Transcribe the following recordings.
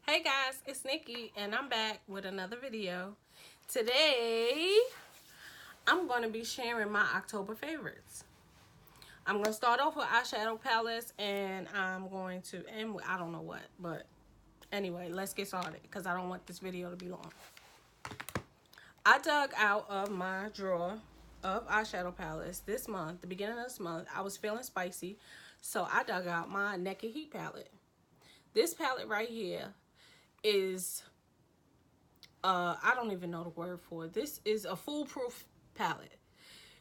Hey guys, it's Nikki and I'm back with another video. Today, I'm going to be sharing my October favorites. I'm going to start off with eyeshadow palettes and I'm going to end with I don't know what, but anyway, let's get started because I don't want this video to be long. I dug out of my drawer of eyeshadow palettes this month, the beginning of this month. I was feeling spicy, so I dug out my Naked Heat palette. This palette right here is I don't even know the word for it. This is a foolproof palette.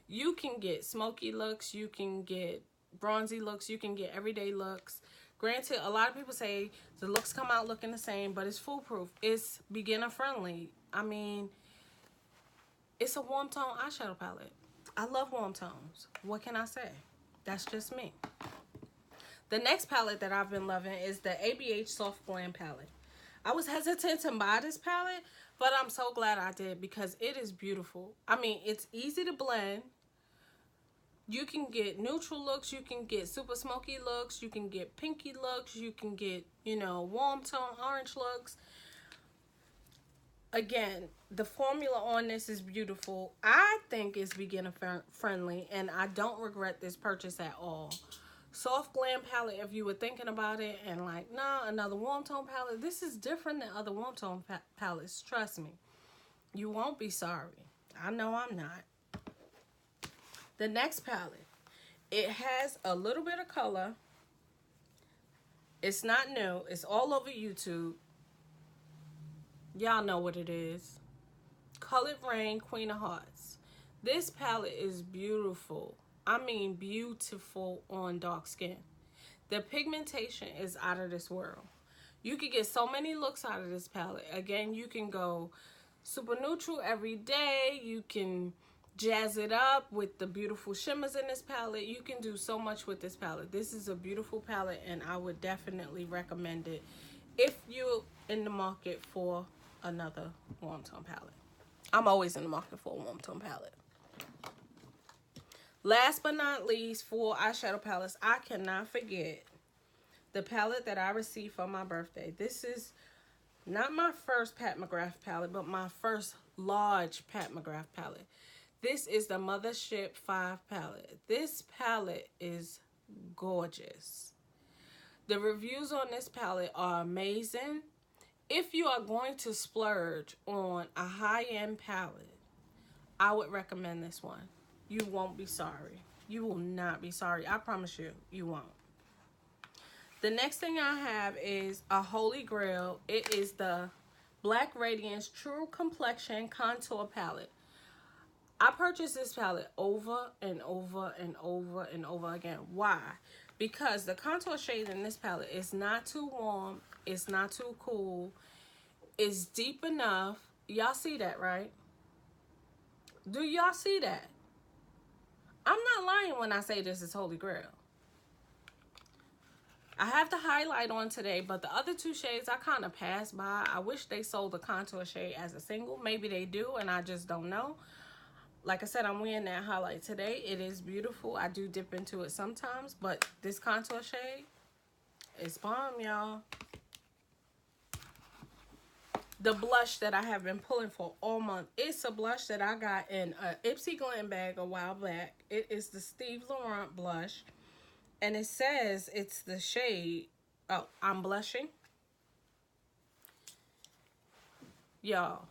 You can get smoky looks, you can get bronzy looks, you can get everyday looks. Granted, a lot of people say the looks come out looking the same, but it's foolproof. It's beginner friendly. I mean, it's a warm tone eyeshadow palette. I love warm tones. What can I say? That's just me. The next palette that I've been loving is the ABH Soft Glam palette. I was hesitant to buy this palette, but I'm so glad I did because it is beautiful. I mean, it's easy to blend. You can get neutral looks, you can get super smoky looks, you can get pinky looks, you can get, warm tone orange looks. Again, the formula on this is beautiful. I think it's beginner friendly and I don't regret this purchase at all. Soft Glam palette, if you were thinking about it and like, nah, another warm tone palette, this is different than other warm tone palettes. Trust me. You won't be sorry. I know I'm not. The next palette, it has a little bit of color. It's not new. It's all over YouTube. Y'all know what it is. Colored Rain, Queen of Hearts. This palette is beautiful. I mean beautiful on dark skin. The pigmentation is out of this world. You can get so many looks out of this palette. Again, you can go super neutral every day. You can jazz it up with the beautiful shimmers in this palette. You can do so much with this palette. This is a beautiful palette and I would definitely recommend it if you're in the market for another warm tone palette. I'm always in the market for a warm tone palette. Last but not least, for eyeshadow palettes, I cannot forget the palette that I received for my birthday. This is not my first Pat McGrath palette, but my first large Pat McGrath palette. This is the Mothership 5 palette. This palette is gorgeous. The reviews on this palette are amazing. If you are going to splurge on a high-end palette, I would recommend this one. You won't be sorry. You will not be sorry. I promise you, you won't. The next thing I have is a holy grail. It is the Black Radiance True Complexion Contour Palette. I purchased this palette over and over and over and over again. Why? Because the contour shade in this palette is not too warm. It's not too cool. It's deep enough. Y'all see that, right? Do y'all see that? I'm not lying when I say this is Holy Grail. I have the highlight on today, but the other two shades I kind of passed by. I wish they sold the contour shade as a single. Maybe they do, and I just don't know. Like I said, I'm wearing that highlight today. It is beautiful. I do dip into it sometimes, but this contour shade is bomb, y'all. The blush that I have been pulling for all month. It's a blush that I got in a Ipsy Glam bag a while back. It is the Steve Laurent blush. And it says it's the shade. Oh, I'm blushing. Y'all.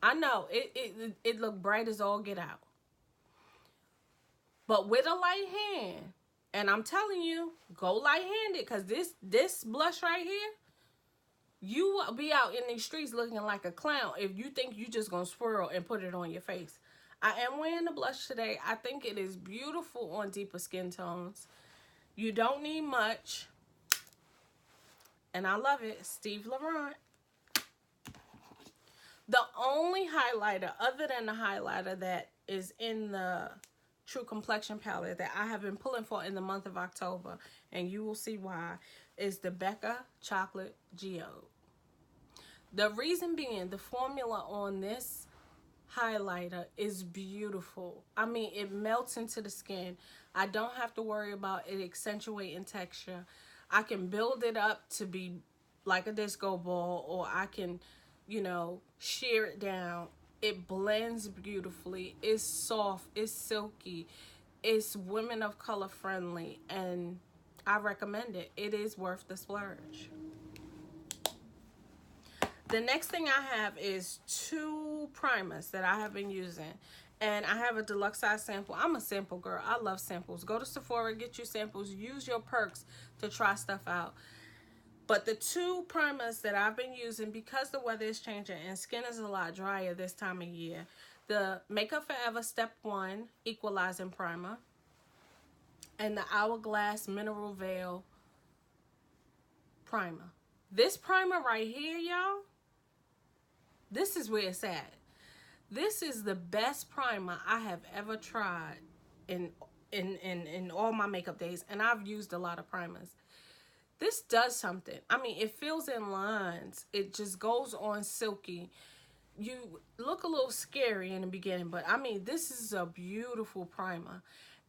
I know. It looked bright as all get out. But with a light hand. And I'm telling you, go light-handed. Because this blush right here, you will be out in these streets looking like a clown if you think you just gonna swirl and put it on your face. I am wearing the blush today. I think it is beautiful on deeper skin tones. You don't need much. And I love it. Steve Laurent. The only highlighter, other than the highlighter that is in the True Complexion palette that I have been pulling for in the month of October, and you will see why, is the Becca Chocolate Geode. The reason being, the formula on this highlighter is beautiful. I mean, it melts into the skin. I don't have to worry about it accentuating texture. I can build it up to be like a disco ball, or I can, you know, shear it down. It blends beautifully. It's soft. It's silky. It's women of color friendly, and I recommend it. It is worth the splurge. The next thing I have is 2 primers that I have been using. And I have a deluxe size sample. I'm a sample girl. I love samples. Go to Sephora, get you samples. Use your perks to try stuff out. But the 2 primers that I've been using, because the weather is changing and skin is a lot drier this time of year, the Makeup Forever Step 1 Equalizing Primer and the Hourglass Mineral Veil Primer. This primer right here, y'all, this is where it's at. This is the best primer I have ever tried in all my makeup days, and I've used a lot of primers. This does something. I mean, it fills in lines. It just goes on silky. You look a little scary in the beginning, but I mean, this is a beautiful primer,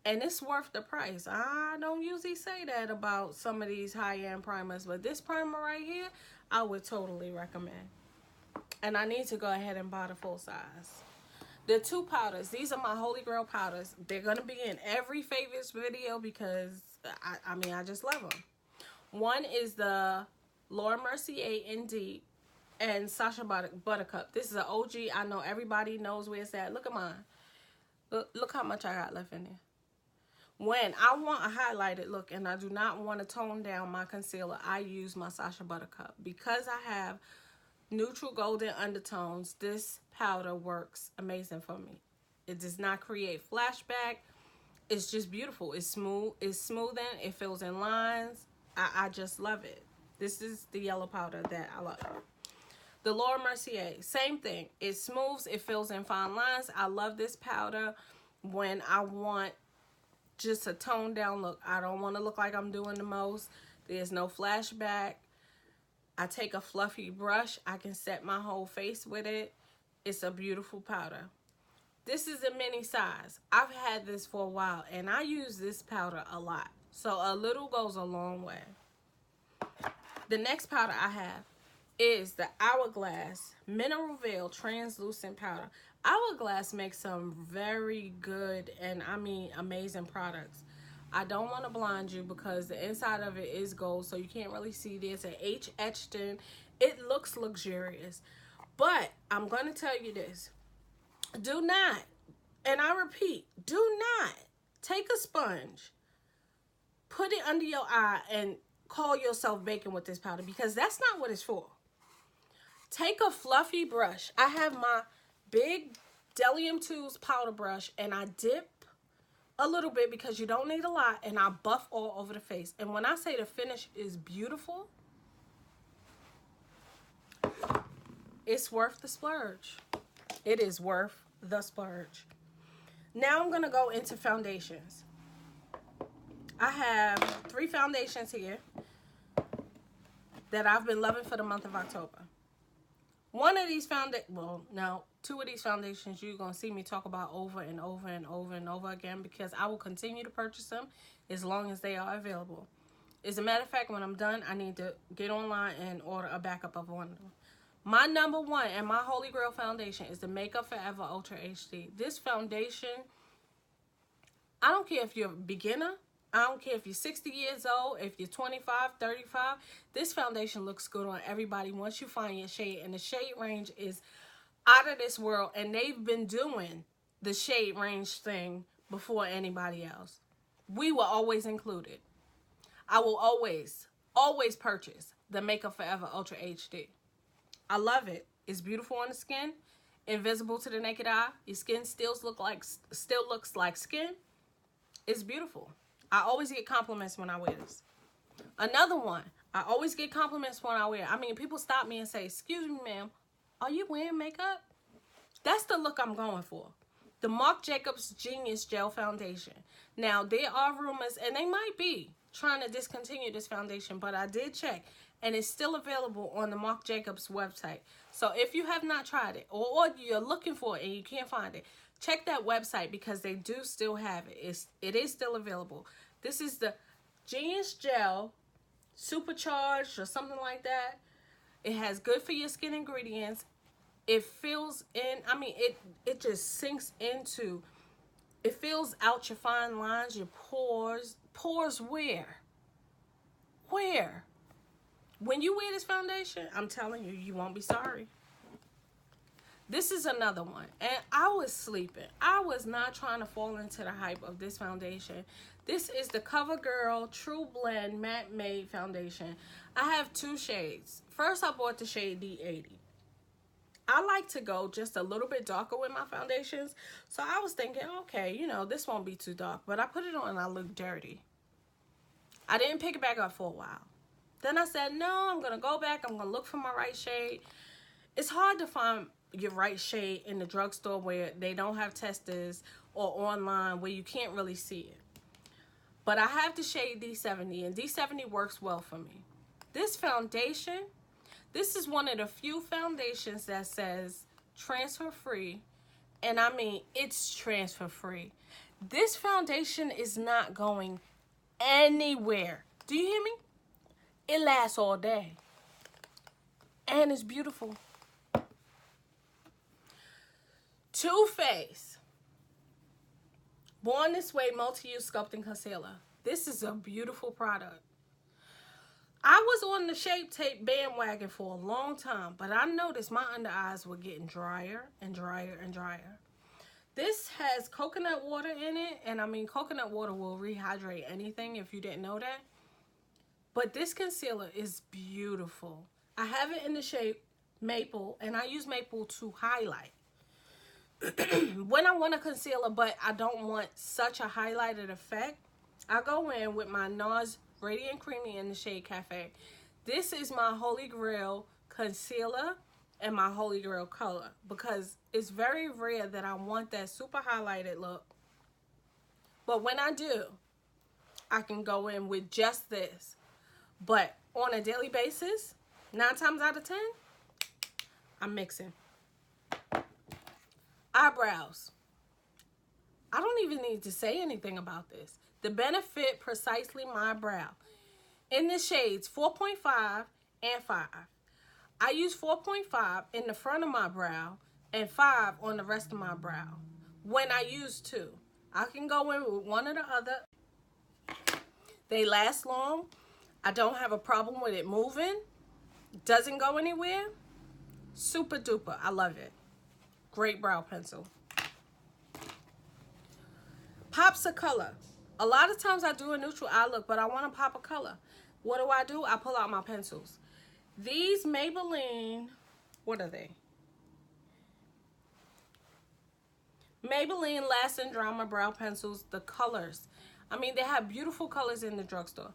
and it's worth the price. I don't usually say that about some of these high-end primers, but this primer right here, I would totally recommend. And I need to go ahead and buy the full size. The 2 powders, these are my Holy Grail powders. They're going to be in every favorites video because, I mean, I just love them. One is the Laura Mercier in Deep and Sacha Buttercup. This is an OG. I know everybody knows where it's at. Look at mine. Look how much I got left in there. When I want a highlighted look and I do not want to tone down my concealer, I use my Sacha Buttercup. Because I have neutral golden undertones, this powder works amazing for me. It does not create flashback. It's just beautiful. It's smooth. It's smoothing. It fills in lines. I just love it. This is the yellow powder that I love. The Laura Mercier, same thing. It smooths. It fills in fine lines. I love this powder when I want just a toned down look. I don't want to look like I'm doing the most. There's no flashback. I take a fluffy brush. I can set my whole face with it. It's a beautiful powder. This is a mini size. I've had this for a while, and I use this powder a lot. So a little goes a long way. The next powder I have is the Hourglass Mineral Veil Translucent Powder. Hourglass makes some very good and, I mean, amazing products. I don't want to blind you because the inside of it is gold, so you can't really see. There's an H etched in. It looks luxurious. But I'm going to tell you this. Do not, and I repeat, do not take a sponge, put it under your eye, and call yourself baking with this powder, because that's not what it's for. Take a fluffy brush. I have my big Delium Tools powder brush, and I dip a little bit because you don't need a lot, and I buff all over the face. And when I say the finish is beautiful, it's worth the splurge. It is worth the splurge. Now I'm going to go into foundations. I have 3 foundations here that I've been loving for the month of October. One of these 2 of these foundations you're going to see me talk about over and over and over and over again, because I will continue to purchase them as long as they are available. As a matter of fact, when I'm done, I need to get online and order a backup of one of them. My number 1 and my Holy Grail foundation is the Makeup Forever Ultra HD. This foundation, I don't care if you're a beginner. I don't care if you're 60 years old, if you're 25, 35. This foundation looks good on everybody once you find your shade. And the shade range is out of this world. And they've been doing the shade range thing before anybody else. We were always included. I will always purchase the Makeup Forever Ultra HD. I love it. It's beautiful on the skin, invisible to the naked eye. Your skin still looks like skin. It's beautiful. I always get compliments when I wear this. Another one, I always get compliments when I wear it. I mean, people stop me and say, "Excuse me, ma'am, are you wearing makeup?" That's the look I'm going for. The Marc Jacobs Genius Gel Foundation. Now, there are rumors, and they might be trying to discontinue this foundation, but I did check, and it's still available on the Marc Jacobs website. So if you have not tried it, or you're looking for it and you can't find it, check that website because they do still have it. It is still available. This is the Genius Gel supercharged or something like that. It has good for your skin ingredients. It fills in, I mean, it just sinks into, it fills out your fine lines, your pores. Pores where? Where? When you wear this foundation, I'm telling you, you won't be sorry. This is another one. And I was sleeping. I was not trying to fall into the hype of this foundation. This is the CoverGirl True Blend Matte Made Foundation. I have 2 shades. First, I bought the shade D80. I like to go just a little bit darker with my foundations. So I was thinking, okay, you know, this won't be too dark. But I put it on and I look dirty. I didn't pick it back up for a while. Then I said, no, I'm going to go back. I'm going to look for my right shade. It's hard to find your right shade in the drugstore where they don't have testers, or online where you can't really see it. But I have the shade D70, and D70 works well for me. This foundation, this is one of the few foundations that says transfer free, and I mean it's transfer free. This foundation is not going anywhere. Do you hear me? It lasts all day, and it's beautiful. Too Faced Born This Way Multi-Use Sculpting Concealer. This is a beautiful product. I was on the Shape Tape bandwagon for a long time, but I noticed my under eyes were getting drier and drier and drier. This has coconut water in it, and I mean coconut water will rehydrate anything if you didn't know that. But this concealer is beautiful. I have it in the shade Maple, and I use Maple to highlight. When I want a concealer but I don't want such a highlighted effect, I go in with my NARS Radiant Creamy in the shade Cafe. This is my Holy Grail concealer and my Holy Grail color, because it's very rare that I want that super highlighted look. But when I do, I can go in with just this. But on a daily basis, 9 times out of 10, I'm mixing. Eyebrows. I don't even need to say anything about this. The Benefit Precisely My Brow. In the shades 4.5 and 5. I use 4.5 in the front of my brow and 5 on the rest of my brow. When I use 2. I can go in with one or the other. They last long. I don't have a problem with it moving. Doesn't go anywhere. Super duper. I love it. Great brow pencil. Pops of color. A lot of times I do a neutral eye look, but I want to pop a color. What do? I pull out my pencils. These Maybelline, what are they? Maybelline Lasting Drama Brow Pencils, the colors. I mean, they have beautiful colors in the drugstore.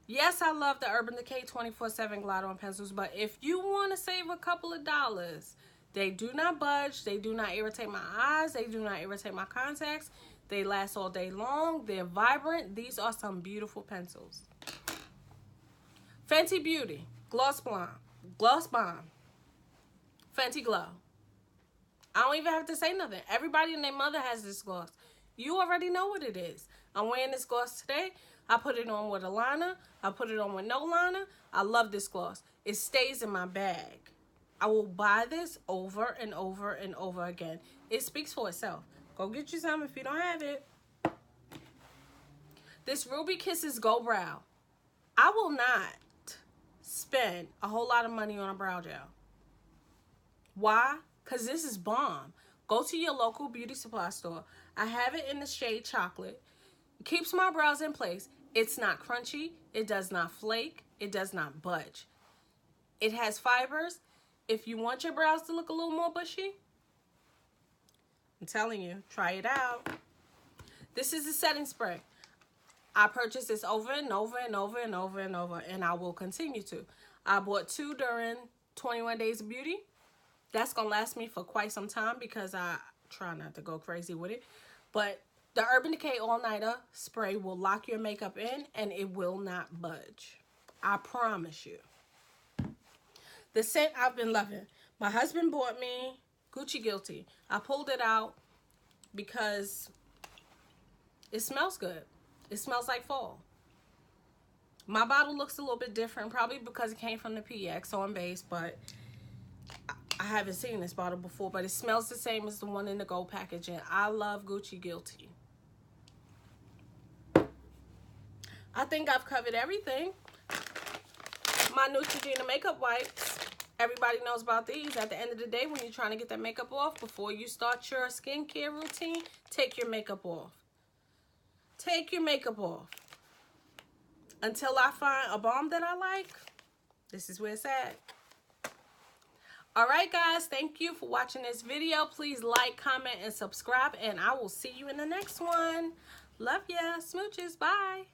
Yes, I love the Urban Decay 24/7 Glide-On pencils, but if you want to save a couple of dollars, they do not budge. They do not irritate my eyes. They do not irritate my contacts. They last all day long. They're vibrant. These are some beautiful pencils. Fenty Beauty Gloss Bomb. Fenty Glow. I don't even have to say nothing. Everybody and their mother has this gloss. You already know what it is. I'm wearing this gloss today. I put it on with a liner. I put it on with no liner. I love this gloss. It stays in my bag. I will buy this over and over and over again. It speaks for itself. Go get you some if you don't have it. This Ruby Kisses Go Brow. I will not spend a whole lot of money on a brow gel. Why? Because this is bomb. Go to your local beauty supply store. I have it in the shade Chocolate. It keeps my brows in place. It's not crunchy. It does not flake. It does not budge. It has fibers. If you want your brows to look a little more bushy, I'm telling you, try it out. This is a setting spray. I purchased this over and over and over and over and over, and I will continue to. I bought 2 during 21 Days of Beauty. That's going to last me for quite some time because I try not to go crazy with it. But the Urban Decay All Nighter spray will lock your makeup in, and it will not budge. I promise you. The scent I've been loving. My husband bought me Gucci Guilty. I pulled it out because it smells good. It smells like fall. My bottle looks a little bit different, probably because it came from the PX on base, but I haven't seen this bottle before, but it smells the same as the one in the gold packaging. I love Gucci Guilty. I think I've covered everything. My Neutrogena makeup wipes. Everybody knows about these. At the end of the day, when you're trying to get that makeup off, before you start your skincare routine, take your makeup off. Take your makeup off. Until I find a balm that I like, this is where it's at. Alright guys, thank you for watching this video. Please like, comment, and subscribe, and I will see you in the next one. Love ya. Smooches. Bye.